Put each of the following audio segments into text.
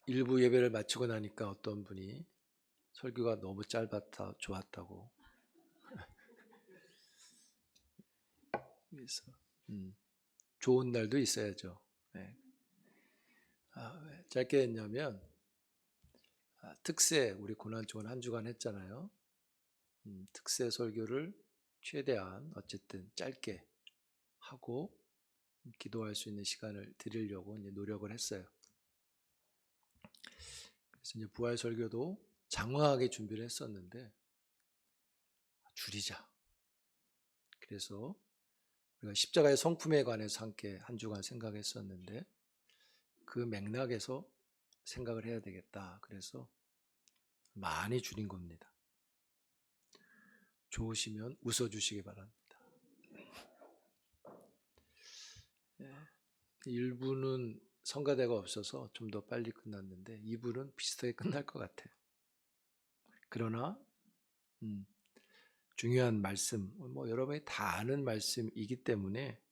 일부 예배를 마치고 나니까 어떤 분이 설교가 너무 짧았다, 좋았다고. 그래서 좋은 날도 있어야죠. 네. 왜 짧게 했냐면 특세 우리 고난주간 한 주간 했잖아요. 특세 설교를 최대한 어쨌든 짧게 하고 기도할 수 있는 시간을 드리려고 이제 노력을 했어요. 그래서 이제 부활 설교도 장황하게 준비를 했었는데 줄이자. 그래서 우리가 십자가의 성품에 관해서 함께 한 주간 생각했었는데 그 맥락에서 생각을 해야 되겠다. 그래서 많이 줄인 겁니다. 좋으시면 웃어주시기 바랍니다. 1부는 성가대가 없어서 좀 더 빨리 끝났는데 2부는 비슷하게 끝날 것 같아요. 그러나 중요한 말씀, 여러분이 다 아는 말씀이기 때문에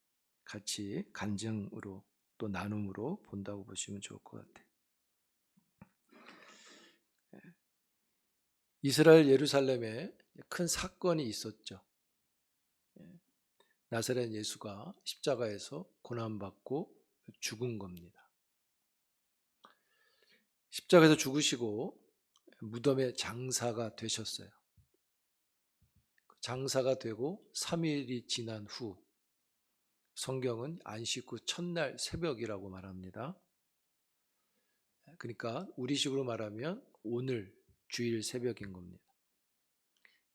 같이 간증으로 또 나눔으로 본다고 보시면 좋을 것 같아요. 이스라엘 예루살렘에 큰 사건이 있었죠. 나사렛 예수가 십자가에서 고난받고 죽은 겁니다. 십자가에서 죽으시고 무덤의 장사가 되셨어요. 장사가 되고 3일이 지난 후 성경은 안식 후 첫날 새벽이라고 말합니다. 그러니까 우리식으로 말하면 오늘 주일 새벽인 겁니다.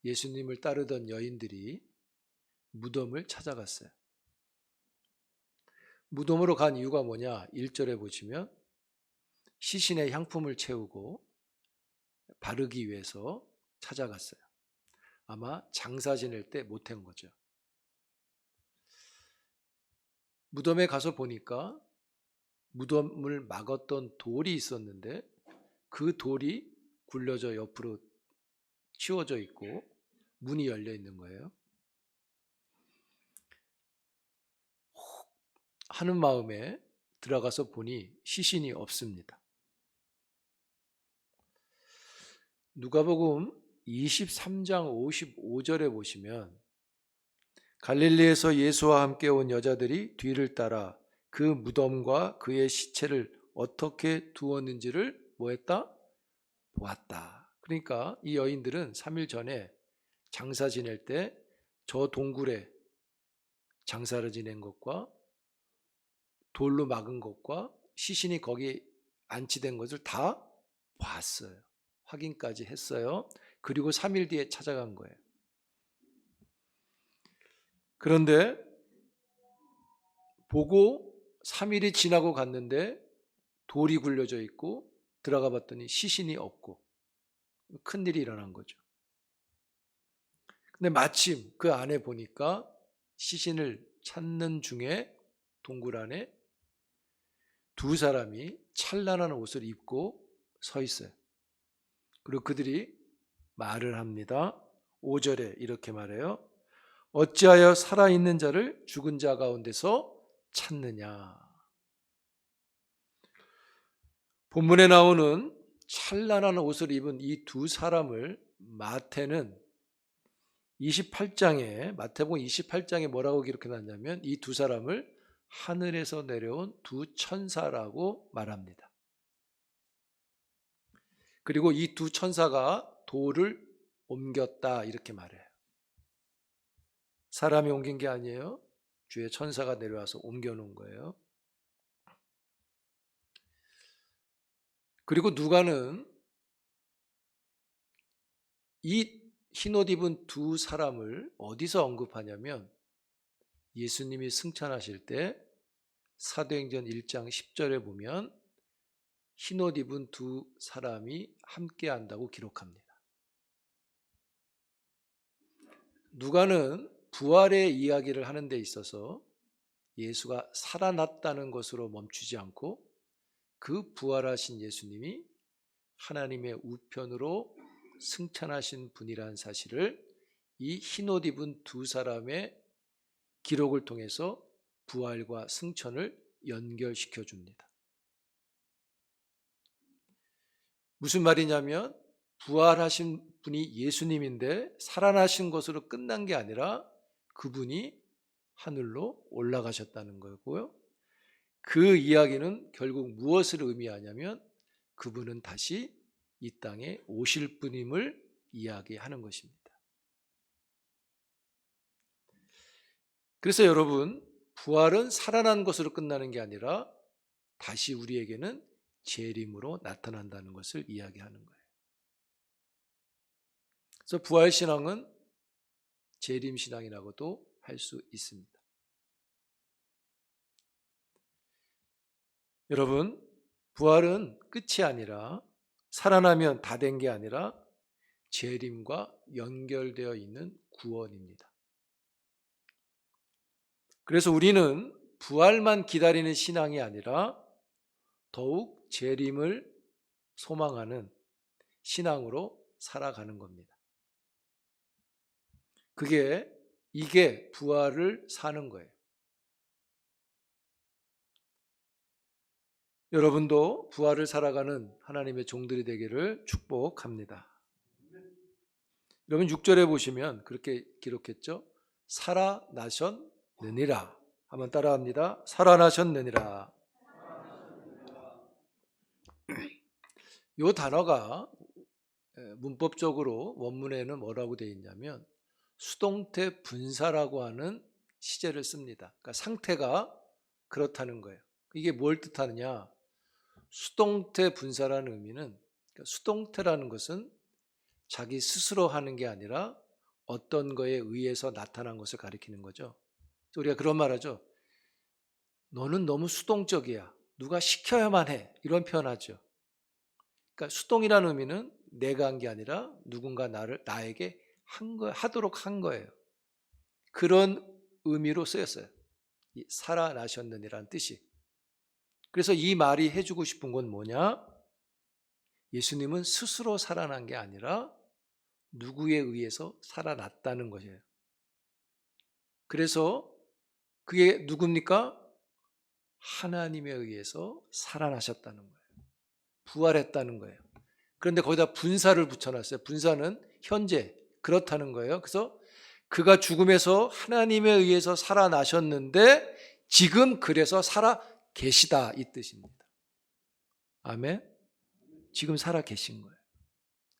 예수님을 따르던 여인들이 무덤을 찾아갔어요. 무덤으로 간 이유가 뭐냐? 1절에 보시면 시신의 향품을 채우고 바르기 위해서 찾아갔어요. 아마 장사 지낼 때 못한 거죠. 무덤에 가서 보니까 무덤을 막았던 돌이 있었는데 그 돌이 굴려져 옆으로 치워져 있고 문이 열려 있는 거예요. 하는 마음에 들어가서 보니 시신이 없습니다. 누가복음 23장 55절에 보시면 갈릴리에서 예수와 함께 온 여자들이 뒤를 따라 그 무덤과 그의 시체를 어떻게 두었는지를 뭐했다? 보았다. 그러니까 이 여인들은 3일 전에 장사 지낼 때 저 동굴에 장사를 지낸 것과 돌로 막은 것과 시신이 거기 안치된 것을 다 봤어요. 확인까지 했어요. 그리고 3일 뒤에 찾아간 거예요. 그런데 보고 3일이 지나고 갔는데 돌이 굴려져 있고 들어가 봤더니 시신이 없고 큰일이 일어난 거죠. 근데 마침 그 안에 보니까 시신을 찾는 중에 동굴 안에 두 사람이 찬란한 옷을 입고 서 있어요. 그리고 그들이 말을 합니다. 5절에 이렇게 말해요. 어찌하여 살아있는 자를 죽은 자 가운데서 찾느냐. 본문에 나오는 찬란한 옷을 입은 이 두 사람을 마태는 28장에 마태복음 28장에 뭐라고 기록해놨냐면 이 두 사람을 하늘에서 내려온 두 천사라고 말합니다. 그리고 이 두 천사가 돌을 옮겼다 이렇게 말해요. 사람이 옮긴 게 아니에요. 주의 천사가 내려와서 옮겨놓은 거예요. 그리고 누가는 이 흰옷 입은 두 사람을 어디서 언급하냐면 예수님이 승천하실 때 사도행전 1장 10절에 보면 흰옷 입은 두 사람이 함께 한다고 기록합니다. 누가는 부활의 이야기를 하는 데 있어서 예수가 살아났다는 것으로 멈추지 않고 그 부활하신 예수님이 하나님의 우편으로 승천하신 분이라는 사실을 이 흰옷 입은 두 사람의 기록을 통해서 부활과 승천을 연결시켜 줍니다. 무슨 말이냐면 부활하신 분이 예수님인데 살아나신 것으로 끝난 게 아니라 그분이 하늘로 올라가셨다는 거고요. 그 이야기는 결국 무엇을 의미하냐면 그분은 다시 이 땅에 오실 분임을 이야기하는 것입니다. 그래서 여러분, 부활은 살아난 것으로 끝나는 게 아니라 다시 우리에게는 재림으로 나타난다는 것을 이야기하는 거예요. 그래서 부활신앙은 재림신앙이라고도 할 수 있습니다. 여러분, 부활은 끝이 아니라 살아나면 다 된 게 아니라 재림과 연결되어 있는 구원입니다. 그래서 우리는 부활만 기다리는 신앙이 아니라 더욱 재림을 소망하는 신앙으로 살아가는 겁니다. 이게 부활을 사는 거예요. 여러분도 부활을 살아가는 하나님의 종들이 되기를 축복합니다. 여러분 6절에 보시면 그렇게 기록했죠. 살아나셨느니라. 한번 따라합니다. 살아나셨느니라. 이 단어가 문법적으로 원문에는 뭐라고 되어 있냐면 수동태 분사라고 하는 시제를 씁니다. 그러니까 상태가 그렇다는 거예요. 이게 뭘 뜻하느냐? 수동태 분사라는 의미는, 그러니까 수동태라는 것은 자기 스스로 하는 게 아니라 어떤 거에 의해서 나타난 것을 가리키는 거죠. 우리가 그런 말 하죠. 너는 너무 수동적이야. 누가 시켜야만 해. 이런 표현하죠. 그러니까 수동이라는 의미는 내가 한 게 아니라 누군가 나에게 하도록 한 거예요. 그런 의미로 쓰였어요. 살아나셨느니라는 뜻이. 그래서 이 말이 해주고 싶은 건 뭐냐? 예수님은 스스로 살아난 게 아니라 누구에 의해서 살아났다는 것이에요. 그래서 그게 누굽니까? 하나님에 의해서 살아나셨다는 거예요. 부활했다는 거예요. 그런데 거기다 분사를 붙여놨어요. 분사는 현재 그렇다는 거예요. 그래서 그가 죽음에서 하나님에 의해서 살아나셨는데 지금 그래서 살아 계시다 이 뜻입니다. 아멘. 지금 살아 계신 거예요.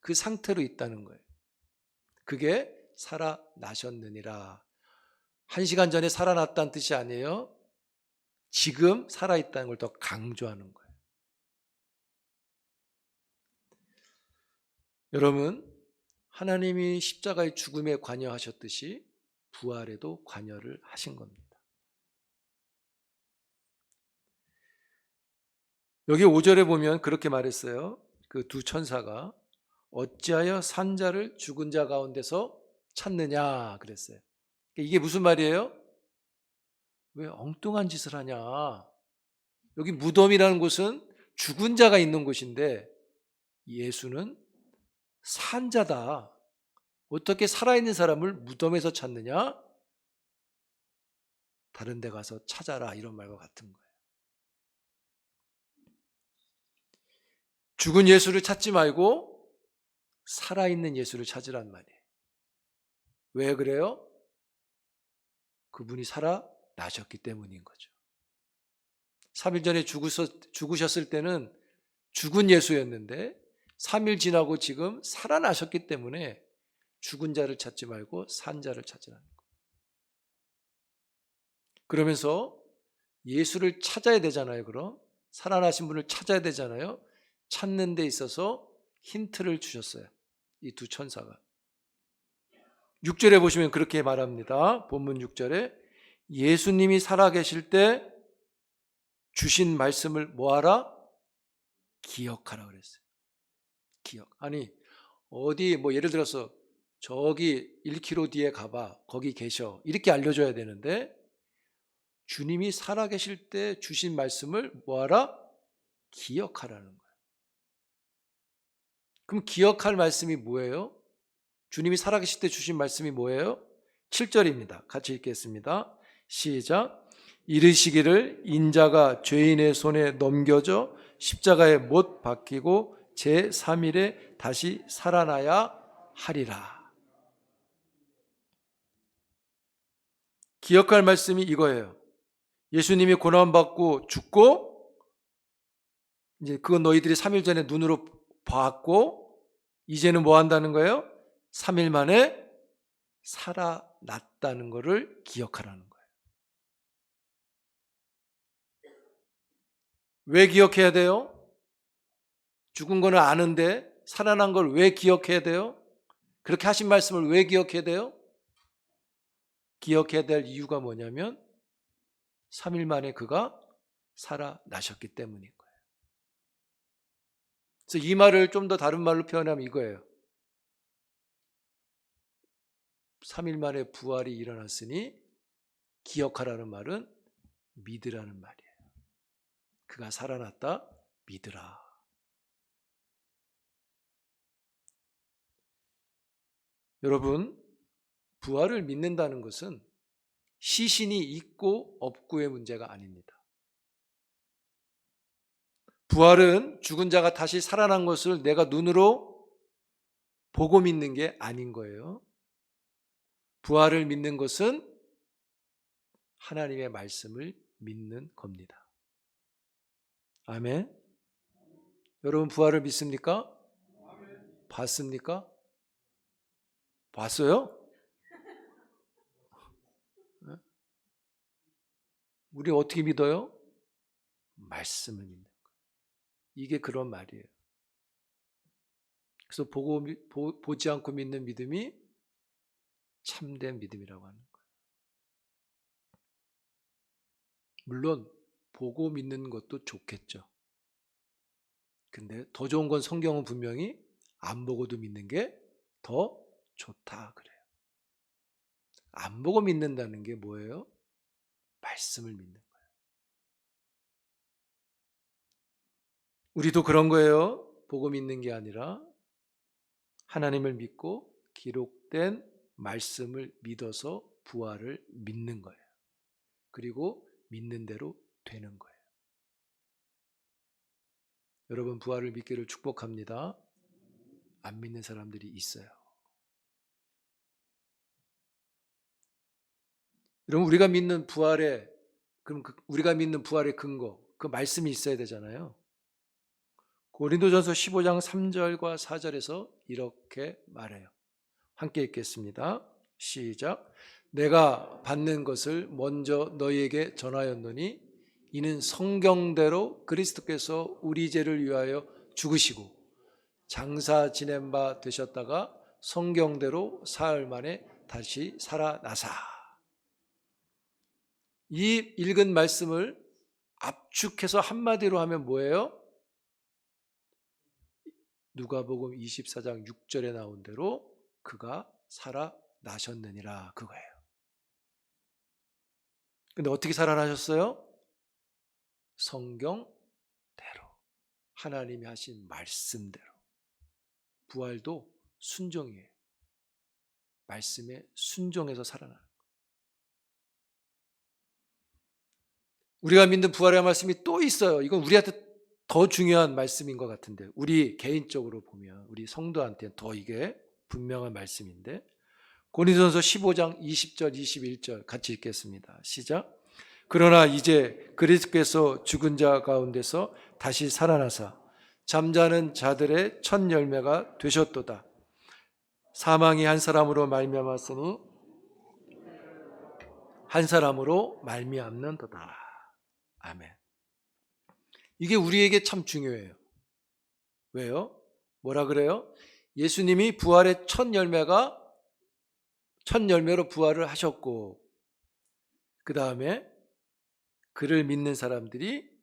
그 상태로 있다는 거예요. 그게 살아나셨느니라. 1시간 전에 살아났다는 뜻이 아니에요. 지금 살아있다는 걸 더 강조하는 거예요. 여러분, 하나님이 십자가의 죽음에 관여하셨듯이 부활에도 관여를 하신 겁니다. 여기 5절에 보면 그렇게 말했어요. 그 두 천사가 어찌하여 산 자를 죽은 자 가운데서 찾느냐 그랬어요. 이게 무슨 말이에요? 왜 엉뚱한 짓을 하냐? 여기 무덤이라는 곳은 죽은 자가 있는 곳인데 예수는 산 자다. 어떻게 살아있는 사람을 무덤에서 찾느냐? 다른 데 가서 찾아라 이런 말과 같은 거예요. 죽은 예수를 찾지 말고 살아있는 예수를 찾으란 말이에요. 왜 그래요? 그분이 살아나셨기 때문인 거죠. 3일 전에 죽으셨을 때는 죽은 예수였는데 3일 지나고 지금 살아나셨기 때문에 죽은 자를 찾지 말고 산 자를 찾으라는 거예요. 그러면서 예수를 찾아야 되잖아요. 그럼 살아나신 분을 찾아야 되잖아요. 찾는 데 있어서 힌트를 주셨어요. 이 두 천사가. 6절에 보시면 그렇게 말합니다. 본문 6절에 예수님이 살아계실 때 주신 말씀을 뭐하라? 기억하라 그랬어요. 기억. 아니 어디 예를 들어서 저기 1km 뒤에 가봐. 거기 계셔. 이렇게 알려줘야 되는데 주님이 살아계실 때 주신 말씀을 뭐하라? 기억하라는 거예요. 그럼 기억할 말씀이 뭐예요? 주님이 살아계실 때 주신 말씀이 뭐예요? 7절입니다. 같이 읽겠습니다. 시작. 이르시기를 인자가 죄인의 손에 넘겨져 십자가에 못 박히고 제3일에 다시 살아나야 하리라. 기억할 말씀이 이거예요. 예수님이 고난받고 죽고, 이제 그건 너희들이 3일 전에 눈으로 봤고, 이제는 뭐 한다는 거예요? 3일 만에 살아났다는 것을 기억하라는 거예요. 왜 기억해야 돼요? 죽은 거는 아는데 살아난 걸 왜 기억해야 돼요? 그렇게 하신 말씀을 왜 기억해야 돼요? 기억해야 될 이유가 뭐냐면 3일 만에 그가 살아나셨기 때문인 거예요. 그래서 이 말을 좀 더 다른 말로 표현하면 이거예요. 3일 만에 부활이 일어났으니 기억하라는 말은 믿으라는 말이에요. 그가 살아났다, 믿으라. 여러분, 부활을 믿는다는 것은 시신이 있고 없고의 문제가 아닙니다. 부활은 죽은 자가 다시 살아난 것을 내가 눈으로 보고 믿는 게 아닌 거예요. 부활을 믿는 것은 하나님의 말씀을 믿는 겁니다. 아멘. 여러분 부활을 믿습니까? 봤습니까? 봤어요? 우리 어떻게 믿어요? 말씀을 믿는 거예요. 이게 그런 말이에요. 그래서 보지 않고 믿는 믿음이 참된 믿음이라고 하는 거예요. 물론 보고 믿는 것도 좋겠죠. 근데 더 좋은 건 성경은 분명히 안 보고도 믿는 게 더 좋다 그래요. 안 보고 믿는다는 게 뭐예요? 말씀을 믿는 거예요. 우리도 그런 거예요. 보고 믿는 게 아니라 하나님을 믿고 기록된 말씀을 믿어서 부활을 믿는 거예요. 그리고 믿는 대로 되는 거예요. 여러분 부활을 믿기를 축복합니다. 안 믿는 사람들이 있어요. 여러분 우리가 믿는 부활의 우리가 믿는 부활의 근거, 그 말씀이 있어야 되잖아요. 고린도전서 15장 3절과 4절에서 이렇게 말해요. 함께 읽겠습니다. 시작. 내가 받는 것을 먼저 너희에게 전하였노니 이는 성경대로 그리스도께서 우리 죄를 위하여 죽으시고 장사 지낸 바 되셨다가 성경대로 사흘 만에 다시 살아나사. 이 읽은 말씀을 압축해서 한마디로 하면 뭐예요? 누가복음 24장 6절에 나온 대로 그가 살아나셨느니라 그거예요. 근데 어떻게 살아나셨어요? 성경대로, 하나님이 하신 말씀대로. 부활도 순종이에요. 말씀에 순종해서 살아나는 거예요. 우리가 믿는 부활의 말씀이 또 있어요. 이건 우리한테 더 중요한 말씀인 것 같은데, 우리 개인적으로 보면 우리 성도한테 더 이게 분명한 말씀인데, 고린도전서 15장 20절 21절 같이 읽겠습니다. 시작. 그러나 이제 그리스도께서 죽은 자 가운데서 다시 살아나사 잠자는 자들의 첫 열매가 되셨도다. 사망이 한 사람으로 말미암았으니 한 사람으로 말미암는도다. 아멘. 이게 우리에게 참 중요해요. 왜요? 뭐라 그래요? 예수님이 부활의 첫 열매로 부활을 하셨고, 그 다음에 그를 믿는 사람들이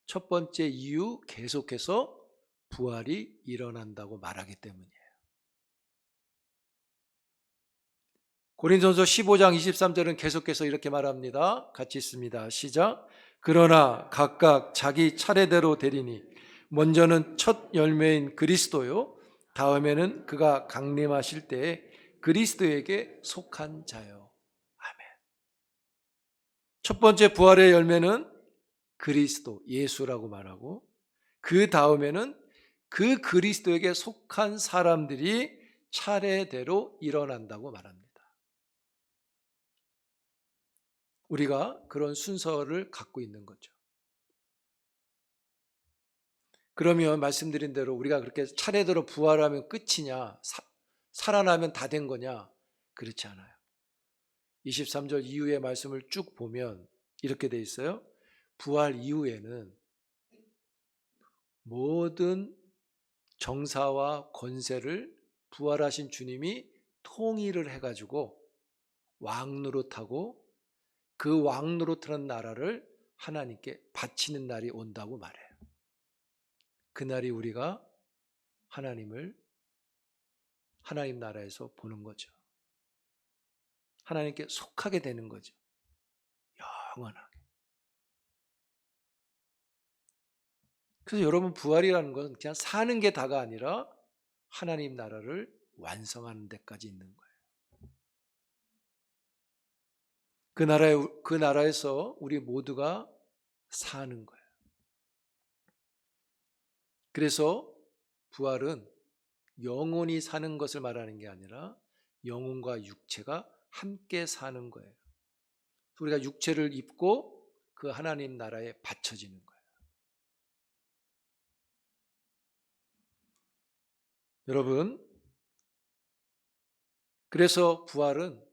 첫 번째 이유 계속해서 부활이 일어난다고 말하기 때문이에요. 고린도전서 15장 23절은 계속해서 이렇게 말합니다. 같이 읽습니다. 시작. 그러나 각각 자기 차례대로 되리니 먼저는 첫 열매인 그리스도요, 다음에는 그가 강림하실 때에 그리스도에게 속한 자요. 아멘. 첫 번째 부활의 열매는 그리스도, 예수라고 말하고, 그 다음에는 그 그리스도에게 속한 사람들이 차례대로 일어난다고 말합니다. 우리가 그런 순서를 갖고 있는 거죠. 그러면 말씀드린 대로 우리가 그렇게 차례대로 부활하면 끝이냐, 살아나면 다 된 거냐? 그렇지 않아요. 23절 이후의 말씀을 쭉 보면 이렇게 돼 있어요. 부활 이후에는 모든 정사와 권세를 부활하신 주님이 통일을 해가지고 왕노릇하고 그 왕노릇하는 나라를 하나님께 바치는 날이 온다고 말해요. 그날이 우리가 하나님 나라에서 보는 거죠. 하나님께 속하게 되는 거죠. 영원하게. 그래서 여러분 부활이라는 것은 그냥 사는 게 다가 아니라 하나님 나라를 완성하는 데까지 있는 거예요. 그 나라에서 우리 모두가 사는 거예요. 그래서 부활은 영혼이 사는 것을 말하는 게 아니라 영혼과 육체가 함께 사는 거예요. 우리가 육체를 입고 그 하나님 나라에 받쳐지는 거예요. 여러분, 그래서 부활은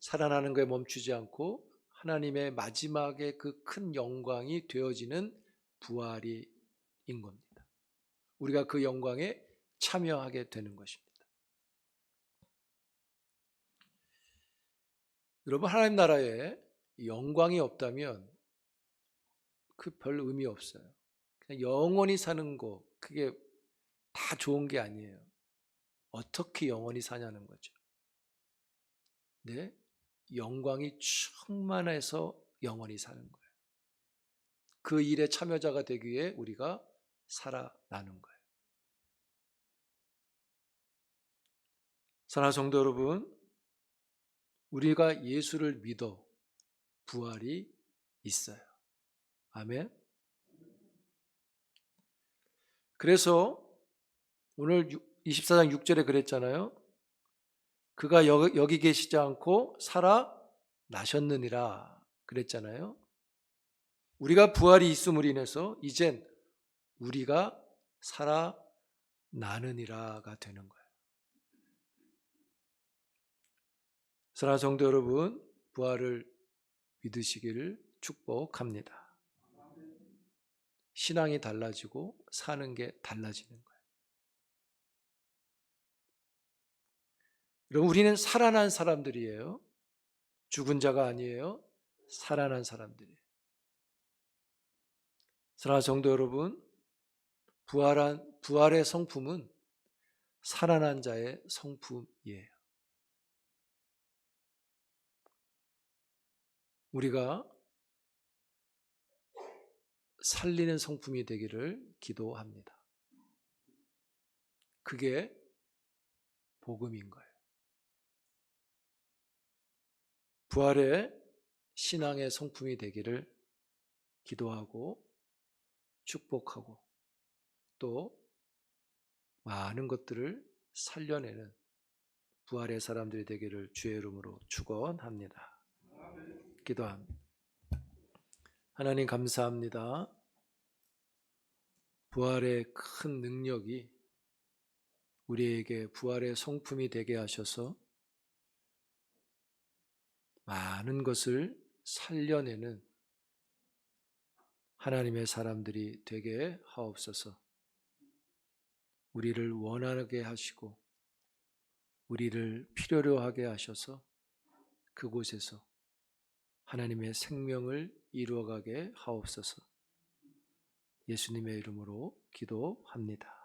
살아나는 것에 멈추지 않고 하나님의 마지막에 그 큰 영광이 되어지는 부활인 겁니다. 우리가 그 영광에 참여하게 되는 것입니다. 여러분, 하나님 나라에 영광이 없다면 그 별 의미 없어요. 그냥 영원히 사는 거, 그게 다 좋은 게 아니에요. 어떻게 영원히 사냐는 거죠. 네? 영광이 충만해서 영원히 사는 거예요. 그 일에 참여자가 되기 위해 우리가 살아나는 거예요. 사랑하는 성도 여러분, 우리가 예수를 믿어 부활이 있어요. 아멘. 그래서 오늘 24장 6절에 그랬잖아요. 그가 여기 계시지 않고 살아나셨느니라 그랬잖아요. 우리가 부활이 있음으로 인해서 이젠 우리가 살아나느니라가 되는 거예요. 사랑하는 성도 여러분, 부활을 믿으시기를 축복합니다. 신앙이 달라지고 사는 게 달라지는 거예요. 여러분, 우리는 살아난 사람들이에요. 죽은 자가 아니에요. 살아난 사람들이에요. 사랑하는 성도 여러분, 부활의 성품은 살아난 자의 성품이에요. 우리가 살리는 성품이 되기를 기도합니다. 그게 복음인 거예요. 부활의 신앙의 성품이 되기를 기도하고 축복하고 또 많은 것들을 살려내는 부활의 사람들이 되기를 주의 이름으로 축원합니다. 기도합니다. 하나님 감사합니다. 부활의 큰 능력이 우리에게 부활의 성품이 되게 하셔서 많은 것을 살려내는 하나님의 사람들이 되게 하옵소서. 우리를 원하게 하시고 우리를 필요로 하게 하셔서 그곳에서 하나님의 생명을 이루어가게 하옵소서. 예수님의 이름으로 기도합니다.